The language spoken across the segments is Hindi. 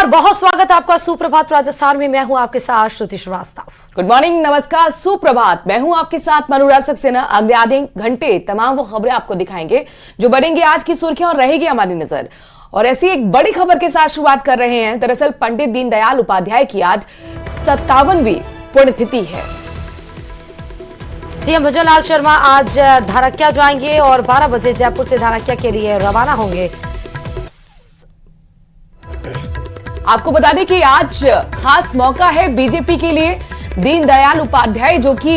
नमस्कार, बहुत स्वागत है आपका सुप्रभात राजस्थान में। मैं हूं आपके साथ श्रुति श्रीवास्तव। गुड मॉर्निंग, नमस्कार, सुप्रभात। मैं हूं आपके साथ अनुराग सक्सेना। अगले आधे घंटे तमाम वो खबरें आपको दिखाएंगे जो बढ़ेंगी आज की सुर्खियां और रहेगी हमारी नजर। और ऐसी एक बड़ी खबर के साथ शुरुआत कर रहे हैं। दरअसल पंडित दीनदयाल उपाध्याय की आज 57वीं पुण्यतिथि है। सीएम भजनलाल शर्मा आज धारक्या जाएंगे और 12 बजे जयपुर से धारक्या के लिए रवाना होंगे। आपको बता दें कि आज खास मौका है बीजेपी के लिए। दीनदयाल उपाध्याय जो कि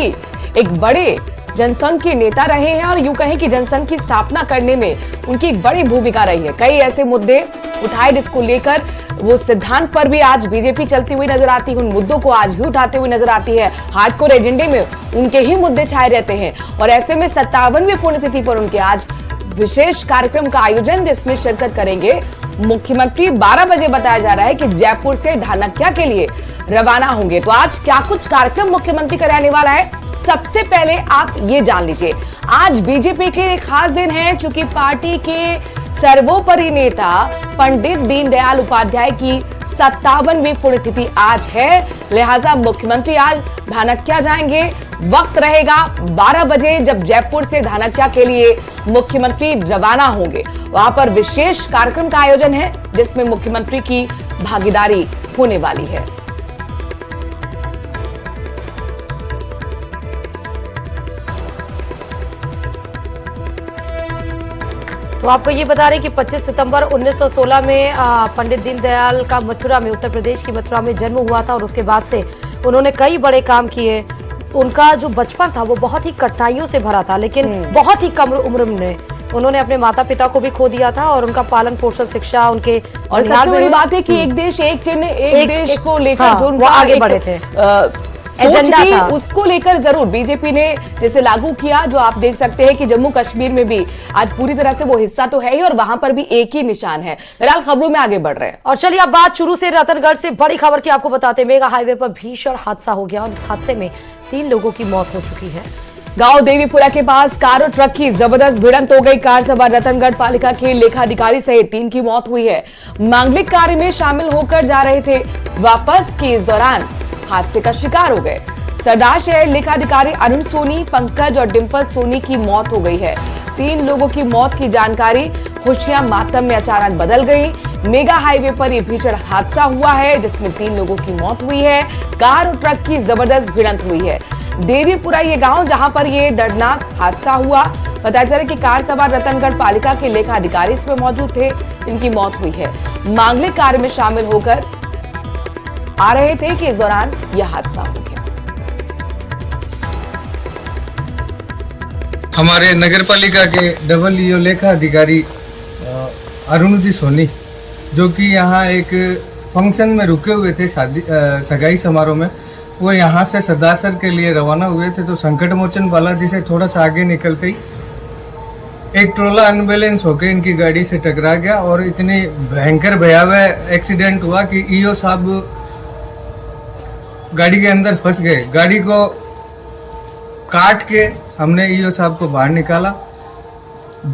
एक बड़े जनसंघ के नेता रहे हैं और यूं कहें कि जनसंघ की स्थापना करने में उनकी एक बड़ी भूमिका रही है। कई ऐसे मुद्दे उठाए जिसको लेकर वो सिद्धांत पर भी आज बीजेपी चलती हुई नजर आती है। उन मुद्दों को आज भी उठाते हुए नजर आती है। हार्डकोर एजेंडे में उनके ही मुद्दे छाए रहते हैं और ऐसे में 57वीं पुण्यतिथि पर उनके आज विशेष कार्यक्रम का आयोजन, जिसमें शिरकत करेंगे मुख्यमंत्री। 12 बजे बताया जा रहा है कि जयपुर से धारक्या के लिए रवाना होंगे। तो आज क्या कुछ कार्यक्रम मुख्यमंत्री का रहने वाला है, सबसे पहले आप ये जान लीजिए। आज बीजेपी के खास दिन है, चूंकि पार्टी के सर्वोपरि नेता पंडित दीनदयाल उपाध्याय की 57वीं पुण्यतिथि आज है। लिहाजा मुख्यमंत्री आज धारक्या जाएंगे। वक्त रहेगा 12 बजे, जब जयपुर से धारक्या के लिए मुख्यमंत्री रवाना होंगे। वहां पर विशेष कार्यक्रम का आयोजन है जिसमें मुख्यमंत्री की भागीदारी होने वाली है। तो आपको ये बता रहे कि 25 सितंबर 1916 में पंडित दीनदयाल का मथुरा में, उत्तर प्रदेश की मथुरा में जन्म हुआ था और उसके बाद से उन्होंने कई बड़े काम किए। उनका जो बचपन था वो बहुत ही कठिनाइयों से भरा था, लेकिन बहुत ही कम उम्र में उन्होंने अपने माता पिता को भी खो दिया था और उनका पालन पोषण, शिक्षा उनके। और सबसे बड़ी बात है कि एक देश एक चिन्ह, एक देश को लेकर जो वो आगे बढ़े थे, एजेंडा था, उसको लेकर जरूर बीजेपी ने जैसे लागू किया। जो आप देख सकते हैं कि जम्मू कश्मीर में भी आज पूरी तरह से वो हिस्सा तो है ही और वहां पर भी एक ही निशान है। फिलहाल खबरों में आगे बढ़ रहे हैं और चलिए अब बात शुरू से रतनगढ़ से बड़ी खबर की आपको बताते हैं। मेगा हाईवे पर भीषण हादसा हो गया और इस हादसे में 3 लोगों की मौत हो चुकी है। गांव देवीपुरा के पास कार और ट्रक की जबरदस्त भिड़ंत हो गई। कार सवार रतनगढ़ पालिका के लेखाधिकारी सहित 3 की मौत हुई है। मांगलिक कार्य में शामिल होकर जा रहे थे, वापस के इस दौरान हादसे का शिकार हो गए। सरदार शहर लेखाधिकारी अरुण सोनी, पंकज और डिंपल सोनी की मौत हो गई है। 3 लोगों की मौत की जानकारी खुशियां मातम में अचानक बदल गई। मेगा हाईवे पर यह भीषण हादसा हुआ है जिसमें 3 लोगों की मौत हुई है। कार और ट्रक की जबरदस्त भिड़ंत हुई है। देवीपुरा ये गांव जहां पर ये दर्दनाक हादसा हुआ। बताया जा रहा है कि कार सवार रतनगढ़ पालिका के लेखाधिकारी इसमें मौजूद थे, इनकी मौत हुई है। मांगलिक कार्य में शामिल होकर आ रहे थे कि इस दौरान यह हादसा हो गया। हमारे नगर पालिका के डबल ईओ लेखा अधिकारी अरुण जी सोनी, जो कि यहाँ एक फंक्शन में रुके हुए थे, शादी सगाई समारोह में, वो यहाँ से सरदार के लिए रवाना हुए थे। तो संकट मोचन बालाजी से थोड़ा सा आगे निकलते ही एक ट्रोला अनबैलेंस होकर इनकी गाड़ी से टकरा गया और इतनी भयंकर भयावह एक्सीडेंट हुआ कि ईओ साहब गाड़ी के अंदर फंस गए। गाड़ी को काट के हमने ईओ साहब को बाहर निकाला।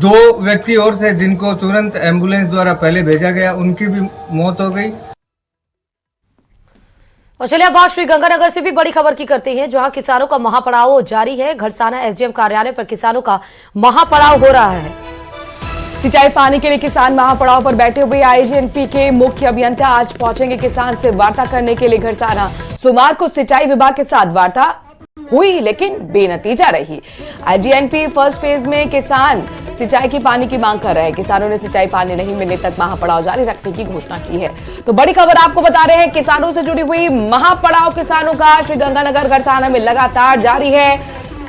2 व्यक्ति और थे जिनको तुरंत एम्बुलेंस द्वारा पहले भेजा गया, उनकी भी मौत हो गई। और चलिए अब बात श्री गंगानगर से भी बड़ी खबर की करते हैं, जहां किसानों का महापड़ाव जारी है। घड़साना एसडीएम कार्यालय पर किसानों का महापड़ाव हो रहा है। सिंचाई पानी के लिए किसान महापड़ाव पर बैठे हुए। आईजीएनपी के मुख्य अभियंता आज पहुंचेंगे किसान से वार्ता करने के लिए घड़साना। सोमवार को सिंचाई विभाग के साथ वार्ता हुई लेकिन बेनतीजा रही। आईजीएनपी फर्स्ट फेज में किसान सिंचाई की पानी की मांग कर रहे हैं। किसानों ने सिंचाई पानी नहीं मिलने तक महापड़ाव जारी रखने की घोषणा की है। तो बड़ी खबर आपको बता रहे हैं, किसानों से जुड़ी हुई महापड़ाव किसानों का श्री गंगानगर घड़साना में लगातार जारी है।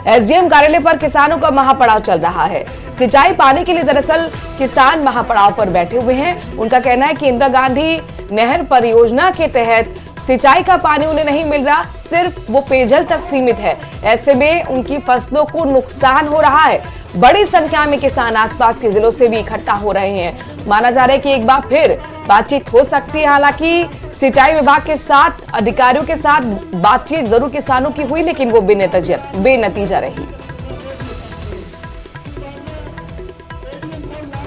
एसडीएम कार्यालय पर किसानों का महापड़ाव चल रहा है। सिंचाई पाने के लिए दरअसल किसान महापड़ाव पर बैठे हुए हैं। उनका कहना है कि इंदिरा गांधी नहर परियोजना के तहत सिंचाई का पानी उन्हें नहीं मिल रहा, सिर्फ वो पेयजल तक सीमित है। ऐसे में उनकी फसलों को नुकसान हो रहा है। बड़ी संख्या में किसान आसपास के जिलों से भी इकट्ठा हो रहे हैं। माना जा रहा है कि एक बार फिर बातचीत हो सकती है। हालांकि सिंचाई विभाग के साथ अधिकारियों के साथ बातचीत जरूर किसानों की हुई, लेकिन वो बेनतीजा रही।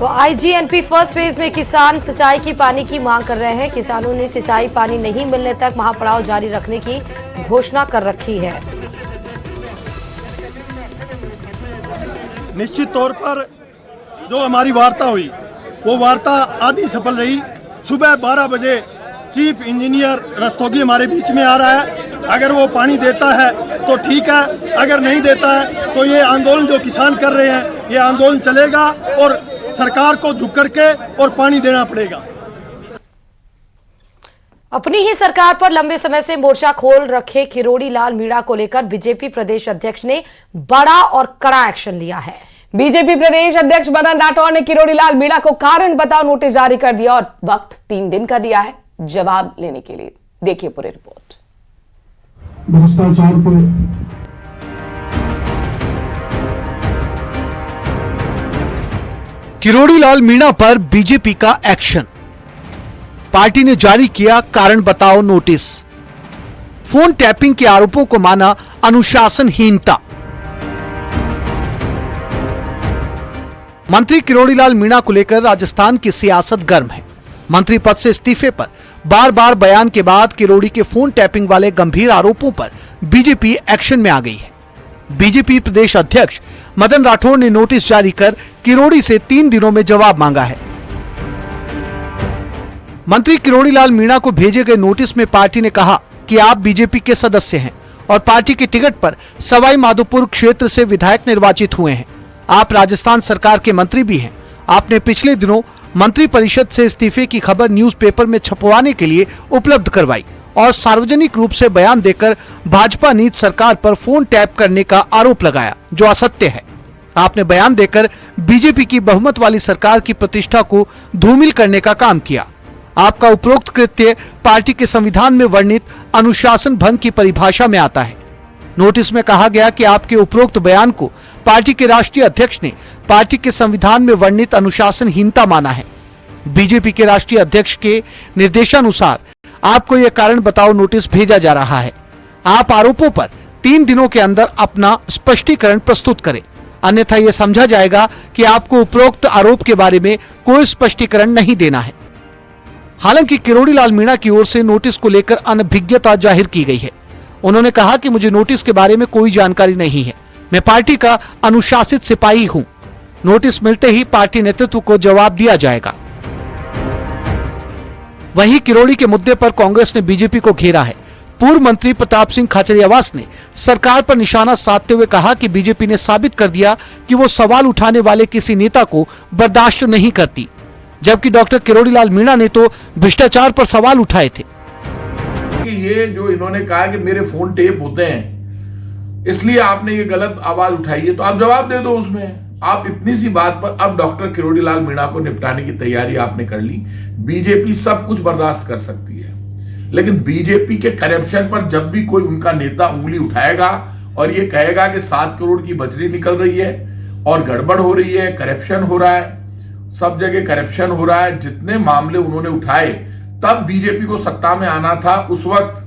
तो आईजीएनपी फर्स्ट फेज में किसान सिंचाई की पानी की मांग कर रहे हैं। किसानों ने सिंचाई पानी नहीं मिलने तक महापड़ाव जारी रखने की घोषणा कर रखी है। निश्चित तौर पर जो हमारी वार्ता हुई वो वार्ता आधी सफल रही। सुबह 12 बजे चीफ इंजीनियर रस्तोगी हमारे बीच में आ रहा है। अगर वो पानी देता है तो ठीक है, अगर नहीं देता है तो ये आंदोलन जो किसान कर रहे हैं ये आंदोलन चलेगा और सरकार को झुक करके और पानी देना पड़ेगा। अपनी ही सरकार पर लंबे समय से मोर्चा खोल रखे किरोड़ी लाल मीणा को लेकर बीजेपी प्रदेश अध्यक्ष ने बड़ा और कड़ा एक्शन लिया है। बीजेपी प्रदेश अध्यक्ष मदन राठौर ने किरोड़ी लाल मीणा को कारण बताओ नोटिस जारी कर दिया और वक्त 3 दिन का दिया है जवाब लेने के लिए। देखिए पूरी रिपोर्ट। भ्रष्टाचार पे किरोड़ी लाल मीणा पर बीजेपी का एक्शन। पार्टी ने जारी किया कारण बताओ नोटिस। फोन टैपिंग के आरोपों को माना अनुशासनहीनता। मंत्री किरोड़ी लाल मीणा को लेकर राजस्थान की सियासत गर्म है। मंत्री पद से इस्तीफे पर बार बार बयान के बाद किरोड़ी के फोन टैपिंग वाले गंभीर आरोपों पर बीजेपी एक्शन में आ गई है। बीजेपी प्रदेश अध्यक्ष मदन राठौर ने नोटिस जारी कर किरोड़ी से 3 दिनों में जवाब मांगा है। मंत्री किरोड़ी लाल मीणा को भेजे गए नोटिस में पार्टी ने कहा कि आप बीजेपी के सदस्य हैं और पार्टी के टिकट पर सवाई माधोपुर क्षेत्र से विधायक निर्वाचित हुए हैं। आप राजस्थान सरकार के मंत्री भी हैं। आपने पिछले दिनों मंत्री परिषद से इस्तीफे की खबर न्यूज़पेपर में छपवाने के लिए उपलब्ध करवाई और सार्वजनिक रूप से बयान देकर भाजपा नीति सरकार पर फोन टैप करने का आरोप लगाया, जो असत्य है। आपने बयान देकर बीजेपी की बहुमत वाली सरकार की प्रतिष्ठा को धूमिल करने का काम किया। आपका उपरोक्त कृत्य पार्टी के संविधान में वर्णित अनुशासन भंग की परिभाषा में आता है। नोटिस में कहा गया कि आपके उपरोक्त बयान को पार्टी के राष्ट्रीय अध्यक्ष ने पार्टी के संविधान में वर्णित अनुशासनहीनता माना है। बीजेपी के राष्ट्रीय अध्यक्ष के निर्देशानुसार आपको यह कारण बताओ नोटिस भेजा जा रहा है। आप आरोपों पर 3 दिनों के अंदर अपना स्पष्टीकरण प्रस्तुत करें, अन्यथा यह समझा जाएगा कि आपको उपरोक्त आरोप के बारे में कोई स्पष्टीकरण नहीं देना है। हालांकि किरोड़ी लाल मीणा की ओर से नोटिस को लेकर अनभिज्ञता जाहिर की गई है। उन्होंने कहा कि मुझे नोटिस के बारे में कोई जानकारी नहीं है, मैं पार्टी का अनुशासित सिपाही हूं। नोटिस मिलते ही पार्टी नेतृत्व को जवाब दिया जाएगा। वहीं किरोड़ी के मुद्दे पर कांग्रेस ने बीजेपी को घेरा है। पूर्व मंत्री प्रताप सिंह खाचरियावास ने सरकार पर निशाना साधते हुए कहा कि बीजेपी ने साबित कर दिया कि वो सवाल उठाने वाले किसी नेता को बर्दाश्त नहीं करती, जबकि डॉक्टर किरोड़ी लाल मीणा ने तो भ्रष्टाचार पर सवाल उठाए थे। ये जो इन्होंने कहा कि मेरे फोन टेप होते हैं इसलिए आपने ये गलत आवाज उठाई है, तो आप जवाब दे दो उसमें। आप इतनी सी बात पर अब डॉक्टर किरोड़ी लाल मीणा को निपटाने की तैयारी आपने कर ली। बीजेपी सब कुछ बर्दाश्त कर सकती है, लेकिन बीजेपी के करप्शन पर जब भी कोई उनका नेता उंगली उठाएगा और ये कहेगा कि 7 करोड़ की बजरी निकल रही है और गड़बड़ हो रही है, करप्शन हो रहा है, सब जगह करप्शन हो रहा है, जितने मामले उन्होंने उठाए तब बीजेपी को सत्ता में आना था। उस वक्त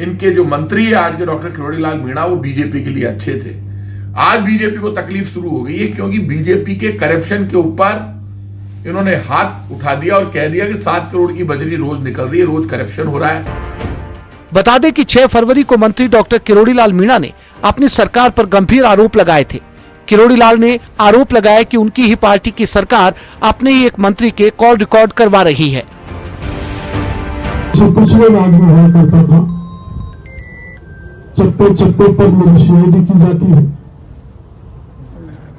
इनके जो मंत्री है आज के डॉक्टर किरोड़ी लाल मीणा, वो बीजेपी के लिए अच्छे थे। आज बीजेपी को तकलीफ शुरू हो गई है क्योंकि बीजेपी के करप्शन के ऊपर इन्होंने हाथ उठा दिया और कह दिया कि 7 करोड़ की बजरी रोज निकल रही है, रोज करप्शन हो रहा है। बता दें कि 6 फरवरी को मंत्री डॉक्टर किरोड़ी लाल मीणा ने अपनी सरकार पर गंभीर आरोप लगाए थे। किरोड़ी लाल ने आरोप लगाया कि उनकी ही पार्टी की सरकार अपने ही एक मंत्री के कॉल रिकॉर्ड करवा रही है। जो पिछले राज में हुआ करता था, चप्पे चप्पे पर मेरी सीआईडी की जाती है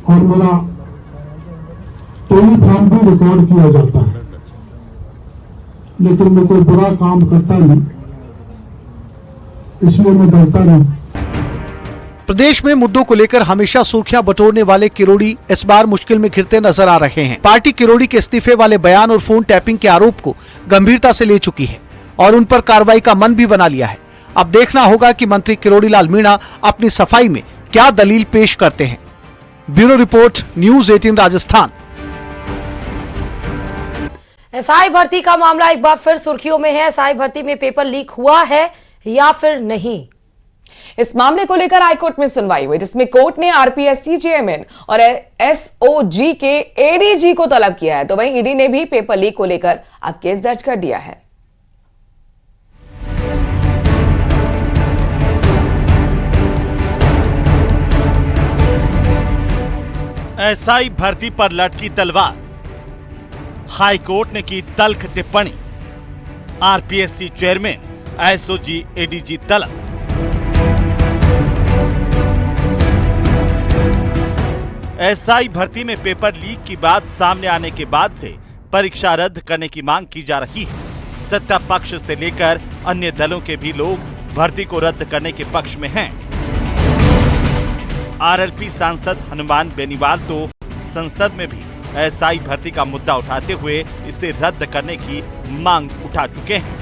और मेरा टेलीफोन भी रिकॉर्ड किया जाता है, लेकिन मैं कोई बुरा काम करता नहीं, इसलिए मैं डरता नहीं। प्रदेश में मुद्दों को लेकर हमेशा सुर्खियां बटोरने वाले किरोड़ी इस बार मुश्किल में घिरते नजर आ रहे हैं। पार्टी किरोड़ी के इस्तीफे वाले बयान और फोन टैपिंग के आरोप को गंभीरता से ले चुकी है और उन पर कार्रवाई का मन भी बना लिया है। अब देखना होगा कि मंत्री किरोड़ी लाल मीणा अपनी सफाई में क्या दलील पेश करते हैं। Bureau report, news 18 Rajasthan. SI भर्ती का मामला एक बार फिर सुर्खियों में है। एसआई भर्ती में पेपर लीक हुआ है या फिर नहीं, इस मामले को लेकर हाईकोर्ट में सुनवाई हुई, जिसमें कोर्ट ने आरपीएससी चेयरमैन और एसओजी के एडीजी को तलब किया है। तो वहीं ईडी ने भी पेपर लीक को लेकर अब केस दर्ज कर दिया है। एसआई भर्ती पर लटकी तलवार, हाईकोर्ट ने की तल्ख टिप्पणी, आरपीएससी चेयरमैन एसओजी एडीजी तलब। एसआई भर्ती में पेपर लीक की बात सामने आने के बाद से परीक्षा रद्द करने की मांग की जा रही है। सत्ता पक्ष से लेकर अन्य दलों के भी लोग भर्ती को रद्द करने के पक्ष में हैं। आरएलपी सांसद हनुमान बेनीवाल तो संसद में भी एसआई भर्ती का मुद्दा उठाते हुए इसे रद्द करने की मांग उठा चुके हैं।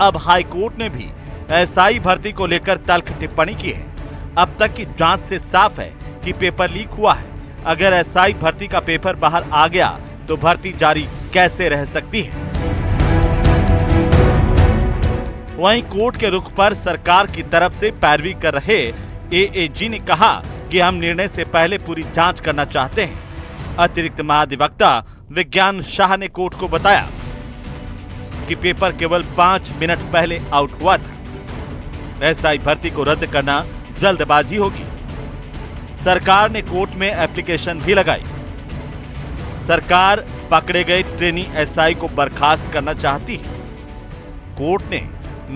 अब हाईकोर्ट ने भी एसआई भर्ती को लेकर तल्ख टिप्पणी की है। अब तक की जांच से साफ है कि पेपर लीक हुआ है। अगर एसआई भर्ती का पेपर बाहर आ गया तो भर्ती जारी कैसे रह सकती है। वहीं कोर्ट के रुख पर सरकार की तरफ से पैरवी कर रहे एएजी ने कहा कि हम निर्णय से पहले पूरी जांच करना चाहते हैं। अतिरिक्त महाधिवक्ता विज्ञान शाह ने कोर्ट को बताया कि पेपर केवल 5 मिनट पहले आउट हुआ था। एसआई भर्ती को रद्द करना जल्दबाजी होगी। सरकार ने कोर्ट में एप्लीकेशन भी लगाई। सरकार पकड़े गए ट्रेनी एसआई को बर्खास्त करना चाहती है। कोर्ट ने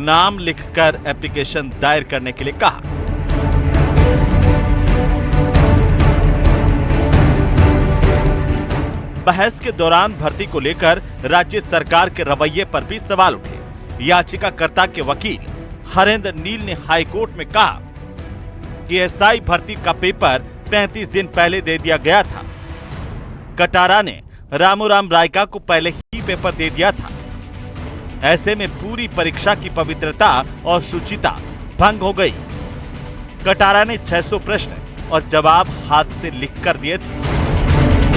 नाम लिखकर एप्लीकेशन दायर करने के लिए कहा। बहस के दौरान भर्ती को लेकर राज्य सरकार के रवैये पर भी सवाल उठे। याचिकाकर्ता के वकील हरेंद्र नील ने हाईकोर्ट में कहा कि एसआई भर्ती का पेपर 35 दिन पहले दे दिया गया था। कटारा ने रामूराम रायका को पहले ही पेपर दे दिया था। ऐसे में पूरी परीक्षा की पवित्रता और शुचिता भंग हो गई। कटारा ने 600 प्रश्न और जवाब हाथ से लिखकर दिए थे।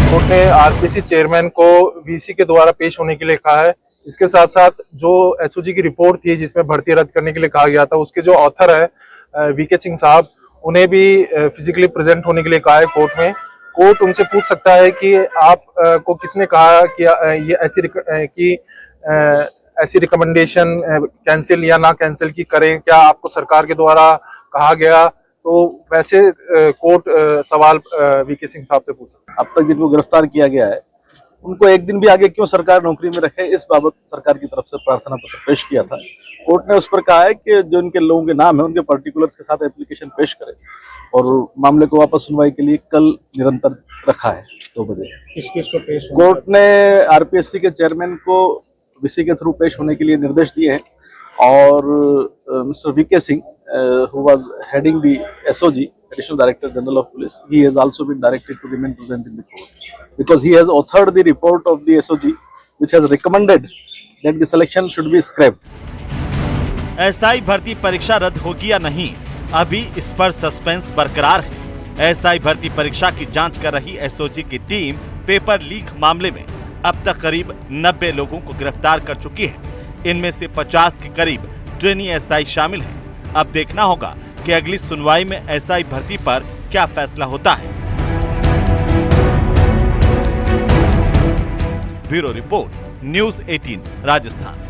कोर्ट ने आरपीएससी चेयरमैन को वीसी के द्वारा पेश होने के लिए कहा है। इसके साथ साथ जो एसओजी की रिपोर्ट थी जिसमें भर्ती रद्द करने के लिए कहा गया था, उसके जो ऑथर है वीके सिंह साहब, उन्हें भी फिजिकली प्रेजेंट होने के लिए कहा है कोर्ट में। कोर्ट उनसे पूछ सकता है कि आप को किसने कहा कि ये ऐसी रिकमेंडेशन कैंसिल या ना कैंसिल की करें, क्या आपको सरकार के द्वारा कहा गया? तो वैसे कोर्ट सवाल वीके सिंह साहब से पूछ सकता है। अब तक जिनको गिरफ्तार किया गया है उनको एक दिन भी आगे क्यों सरकार नौकरी में रखे, इस बाबत सरकार की तरफ से प्रार्थना पत्र पेश किया था। कोर्ट ने उस पर कहा है कि जो इनके लोगों के नाम है उनके पर्टिकुलर्स के साथ एप्लीकेशन पेश करें और मामले को वापस सुनवाई के लिए कल निरंतर रखा है 2 बजे। किस केस पर पेश? कोर्ट ने आरपीएससी के चेयरमैन को वीसी के थ्रू पेश होने के लिए निर्देश दिए हैं और mister V K Singh who was heading the SOG, Additional Director General of Police, he has also been directed to remain present in the court because he has authored the report of the SOG which has recommended that the selection should be scrapped. SI भर्ती परीक्षा रद्द होगी या नहीं, अभी इस पर सस्पेंस बरकरार है। एसआई भर्ती परीक्षा की जांच कर रही एसओजी की टीम पेपर लीक मामले में अब तक करीब 90 लोगों को गिरफ्तार कर चुकी है। इनमें से 50 के करीब ट्रेनी एसआई शामिल है। अब देखना होगा कि अगली सुनवाई में एसआई भर्ती पर क्या फैसला होता है। Bureau report, news 18 Rajasthan.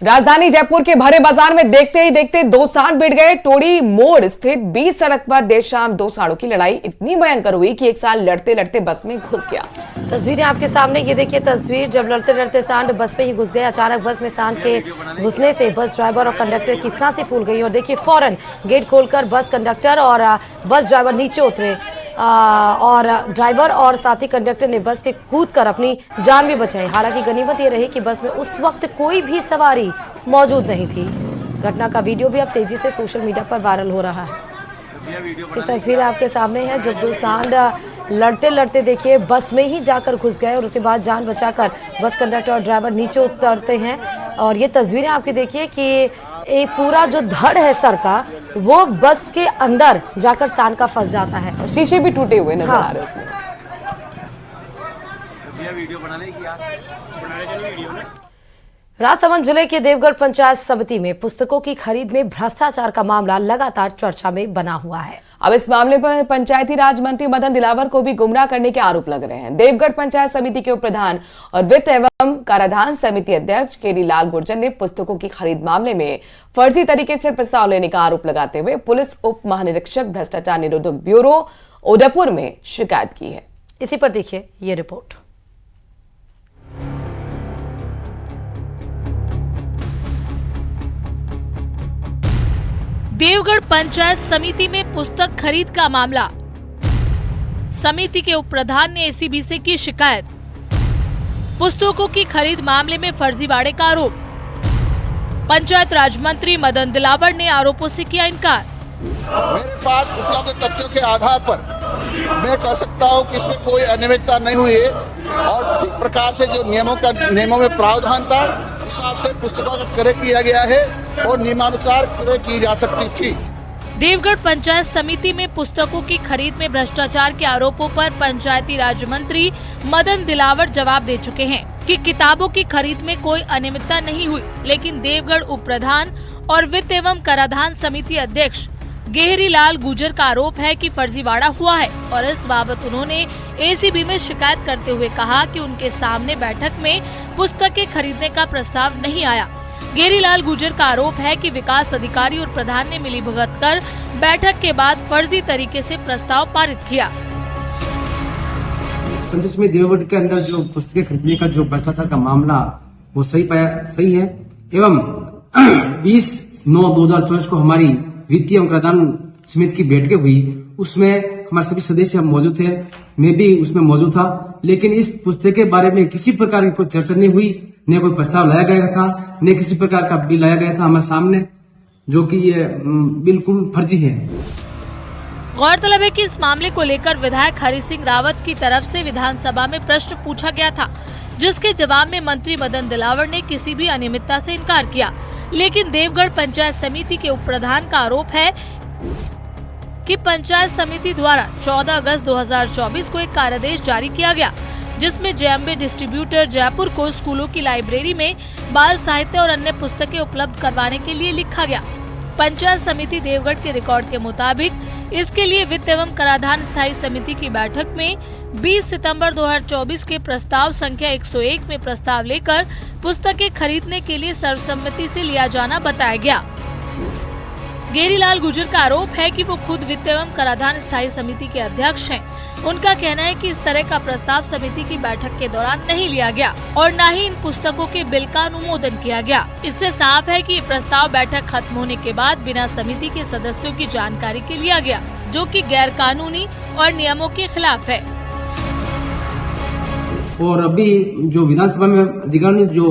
राजधानी जयपुर के भरे बाजार में देखते ही देखते 2 सांड भिड़ गए। टोड़ी मोड़ स्थित 20 सड़क पर देर शाम 2 सांडों की लड़ाई इतनी भयंकर हुई कि एक सांड लड़ते लड़ते बस में घुस गया। तस्वीरें आपके सामने, ये देखिए तस्वीर, जब लड़ते लड़ते सांड बस में ही घुस गए। अचानक बस में सांड के घुसने से बस ड्राइवर और कंडक्टर की सांसें फूल गई और देखिए फौरन गेट खोलकर बस कंडक्टर और बस ड्राइवर नीचे उतरे और ड्राइवर और साथी कंडक्टर ने बस के कूदकर अपनी जान भी बचाई। हालांकि गनीमत ये रही कि बस में उस वक्त कोई भी सवारी मौजूद नहीं थी। घटना का वीडियो भी अब तेजी से सोशल मीडिया पर वायरल हो रहा है। ये तस्वीर आपके सामने है जब 2 सांड लड़ते लड़ते देखिए बस में ही जाकर घुस गए और उसके बाद जान बचाकर बस कंडक्टर और ड्राइवर नीचे उतरते हैं। और ये तस्वीरें आपकी देखिए कि ये पूरा जो धड़ है सर का वो बस के अंदर जाकर सांड का फंस जाता है। शीशे भी टूटे हुए नजर आ रहे हैं उसमें। राजसमंद जिले के देवगढ़ पंचायत समिति में पुस्तकों की खरीद में भ्रष्टाचार का मामला लगातार चर्चा में बना हुआ है। अब इस मामले पर पंचायती राज मंत्री मदन दिलावर को भी गुमराह करने के आरोप लग रहे हैं। देवगढ़ पंचायत समिति के उप प्रधान और वित्त एवं कराधान समिति अध्यक्ष केरी लाल गुर्जर ने पुस्तकों की खरीद मामले में फर्जी तरीके से प्रस्ताव लेने का आरोप लगाते हुए पुलिस उप महानिरीक्षक भ्रष्टाचार निरोधक ब्यूरो उदयपुर में शिकायत की है। इसी पर देखिए ये रिपोर्ट। देवगढ़ पंचायत समिति में पुस्तक खरीद का मामला। समिति के उप प्रधान ने एसीबी से की शिकायत। पुस्तकों की खरीद मामले में फर्जीवाड़े का आरोप। पंचायत राज मंत्री मदन दिलावर ने आरोपों से किया इनकार। मेरे पास उपलब्ध तथ्यों के आधार पर मैं कह सकता हूं कि इसमें कोई अनियमितता नहीं हुई है और ठीक प्रकार से जो नियमों में प्रावधान था उस हिसाब से पुस्तकों का क्रय किया गया है और नियमानुसार क्रय की जा सकती थी। देवगढ़ पंचायत समिति में पुस्तकों की खरीद में भ्रष्टाचार के आरोपों पर पंचायती राज मंत्री मदन दिलावर जवाब दे चुके हैं कि किताबों की खरीद में कोई अनियमितता नहीं हुई, लेकिन देवगढ़ उप प्रधान और वित्त एवं कराधान समिति अध्यक्ष गेहरी लाल गुर्जर का आरोप है कि फर्जीवाड़ा हुआ है और इस बाबत उन्होंने एसीबी में शिकायत करते हुए कहा कि उनके सामने बैठक में पुस्तकें खरीदने का प्रस्ताव नहीं आया। गेहरी लाल गुर्जर का आरोप है कि विकास अधिकारी और प्रधान ने मिलीभगत कर बैठक के बाद फर्जी तरीके से प्रस्ताव पारित किया। पंचायत में देवगढ़ के अंदर जो पुस्तकें खरीदने का जो भ्रष्टाचार का मामला वो सही है एवं 20/9/2024 को हमारी वित्तीय एवं कराधान समिति की बैठक हुई, उसमें हमारे सभी सदस्य मौजूद थे, मैं भी उसमें मौजूद था, लेकिन इस पुस्तक के बारे में किसी प्रकार की कोई चर्चा नहीं हुई, न कोई प्रस्ताव लाया गया था, न किसी प्रकार का बिल लाया गया था हमारे सामने, जो कि ये बिल्कुल फर्जी है। गौरतलब है कि इस मामले को लेकर विधायक हरि सिंह रावत की तरफ से विधानसभा में प्रश्न पूछा गया था, जिसके जवाब में मंत्री मदन दिलावर ने किसी भी अनियमितता से इनकार किया। लेकिन देवगढ़ पंचायत समिति के उप प्रधान का आरोप है कि पंचायत समिति द्वारा 14 अगस्त 2024 को एक कार्यादेश जारी किया गया, जिसमें जेएमबी डिस्ट्रीब्यूटर जयपुर को स्कूलों की लाइब्रेरी में बाल साहित्य और अन्य पुस्तकें उपलब्ध करवाने के लिए लिखा गया। पंचायत समिति देवगढ़ के रिकॉर्ड के मुताबिक इसके लिए वित्त एवं कराधान स्थायी समिति की बैठक में 20 सितंबर 2024 के प्रस्ताव संख्या 101 में प्रस्ताव लेकर पुस्तकें खरीदने के लिए सर्वसम्मति से लिया जाना बताया गया। गेहरी लाल गुर्जर का आरोप है कि वो खुद वित्त एवं कराधान स्थायी समिति के अध्यक्ष हैं। उनका कहना है कि इस तरह का प्रस्ताव समिति की बैठक के दौरान नहीं लिया गया और न ही इन पुस्तकों के बिल का अनुमोदन किया गया। इससे साफ है कि ये प्रस्ताव बैठक खत्म होने के बाद बिना समिति के सदस्यों की जानकारी के लिया गया, जो कि गैर कानूनी और नियमों के खिलाफ है। और अभी जो विधानसभा में अधिकारी ने जो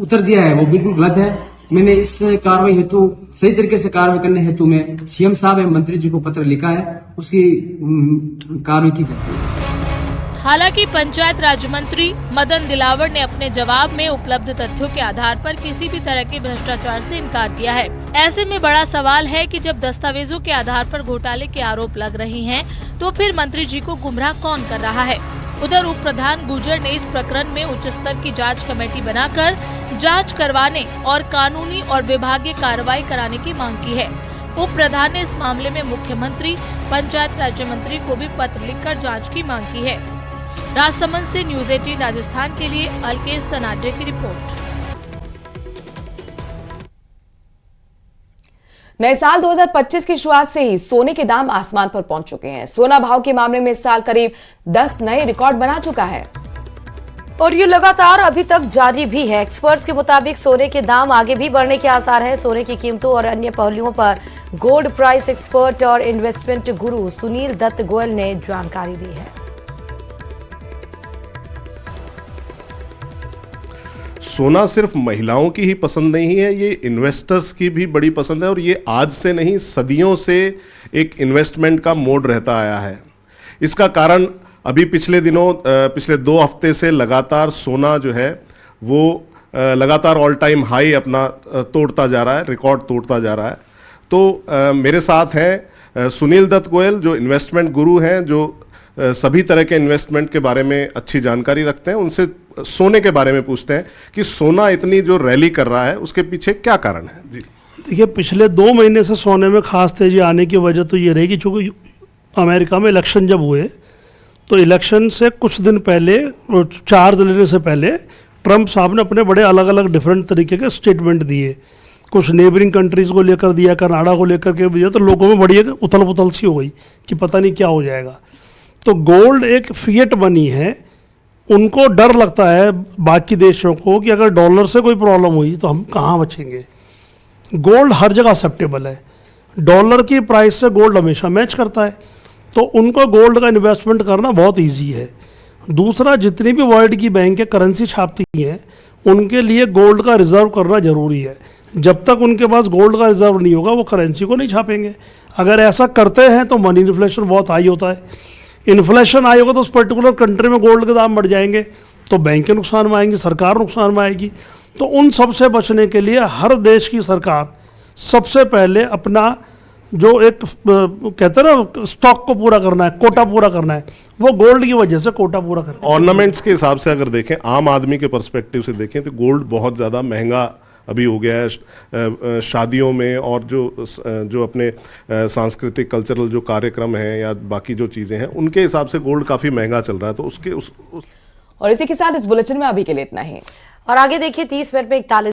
उत्तर दिया है वो बिल्कुल गलत है। मैंने इस कार्रवाई हेतु सही तरीके से कार्रवाई करने हेतु में सीएम साहब एवं मंत्री जी को पत्र लिखा है, उसकी कार्रवाई की जाए। हालांकि पंचायत राज मंत्री मदन दिलावर ने अपने जवाब में उपलब्ध तथ्यों के आधार पर किसी भी तरह के भ्रष्टाचार से इनकार किया है। ऐसे में बड़ा सवाल है कि जब दस्तावेजों के आधार पर घोटाले के आरोप लग रहे हैं, तो फिर मंत्री जी को गुमराह कौन कर रहा है। उधर उप प्रधान गुर्जर ने इस प्रकरण में उच्च स्तर की जांच कमेटी बनाकर जांच करवाने और कानूनी और विभागीय कार्रवाई कराने की मांग की है। उप प्रधान ने इस मामले में मुख्यमंत्री, पंचायत राज्य मंत्री को भी पत्र लिखकर जांच की मांग की है। राजसमंद से न्यूज 18 राजस्थान के लिए अलकेश सनाडे की रिपोर्ट। नए साल 2025 की शुरुआत से ही सोने के दाम आसमान पर पहुंच चुके हैं। सोना भाव के मामले में इस साल करीब 10 नए रिकॉर्ड बना चुका है और ये लगातार अभी तक जारी भी है। एक्सपर्ट्स के मुताबिक सोने के दाम आगे भी बढ़ने के आसार हैं। सोने की कीमतों और अन्य पहलुओं पर गोल्ड प्राइस एक्सपर्ट और इन्वेस्टमेंट गुरु सुनील दत्त गोयल ने जानकारी दी है। सोना सिर्फ महिलाओं की ही पसंद नहीं है, ये इन्वेस्टर्स की भी बड़ी पसंद है और ये आज से नहीं सदियों से एक इन्वेस्टमेंट का मोड रहता आया है। इसका कारण अभी पिछले दिनों पिछले 2 हफ्ते से लगातार सोना जो है वो लगातार ऑल टाइम हाई अपना तोड़ता जा रहा है, रिकॉर्ड तोड़ता जा रहा है। तो मेरे साथ हैं सुनील दत्त गोयल जो इन्वेस्टमेंट गुरु हैं, जो सभी तरह के इन्वेस्टमेंट के बारे में अच्छी जानकारी रखते हैं। उनसे सोने के बारे में पूछते हैं कि सोना इतनी जो रैली कर रहा है उसके पीछे क्या कारण है। जी देखिए, पिछले 2 महीने से सोने में खास तेजी आने की वजह तो ये रही कि चूँकि अमेरिका में इलेक्शन जब हुए तो इलेक्शन से कुछ दिन पहले, चार्ज लेने से पहले ट्रंप साहब ने अपने बड़े अलग अलग डिफरेंट तरीके के स्टेटमेंट दिए। कुछ नेबरिंग कंट्रीज़ को लेकर दिया, कनाडा को लेकर के दिया, तो लोगों में बड़ी उथल पुथल सी हो गई कि पता नहीं क्या हो जाएगा। तो गोल्ड एक फिएट बनी है, उनको डर लगता है बाकी देशों को कि अगर डॉलर से कोई प्रॉब्लम हुई तो हम कहाँ बचेंगे। गोल्ड हर जगह एक्सेप्टेबल है, डॉलर की प्राइस से गोल्ड हमेशा मैच करता है, तो उनको गोल्ड का इन्वेस्टमेंट करना बहुत ईजी है। दूसरा, जितनी भी वर्ल्ड की बैंकें करेंसी छापती हैं उनके लिए गोल्ड का रिजर्व करना ज़रूरी है। जब तक उनके पास गोल्ड का रिजर्व नहीं होगा वो करेंसी को नहीं छापेंगे। अगर ऐसा करते हैं तो मनी इन्फ्लेशन बहुत हाई होता है। इन्फ्लेशन हाई होगा तो उस पर्टिकुलर कंट्री में गोल्ड के दाम बढ़ जाएंगे, तो बैंकें नुकसान में आएंगी, सरकार नुकसान में आएगी। तो उन सब से बचने के लिए हर देश की सरकार सबसे पहले अपना जो एक कहते हैं ना स्टॉक को पूरा करना है, कोटा पूरा करना है, वो गोल्ड की वजह से कोटा पूरा करना है। ऑर्नामेंट्स के हिसाब से अगर देखें, आम आदमी के पर्सपेक्टिव से देखें तो गोल्ड बहुत ज़्यादा महंगा अभी हो गया है शादियों में, और जो अपने सांस्कृतिक कल्चरल जो कार्यक्रम हैं या बाकी जो चीज़ें हैं उनके हिसाब से गोल्ड काफ़ी महंगा चल रहा है। तो उसके और इसी के साथ इस बुलेटिन में अभी के लिए इतना ही। और आगे देखिए 30 मिनट में 41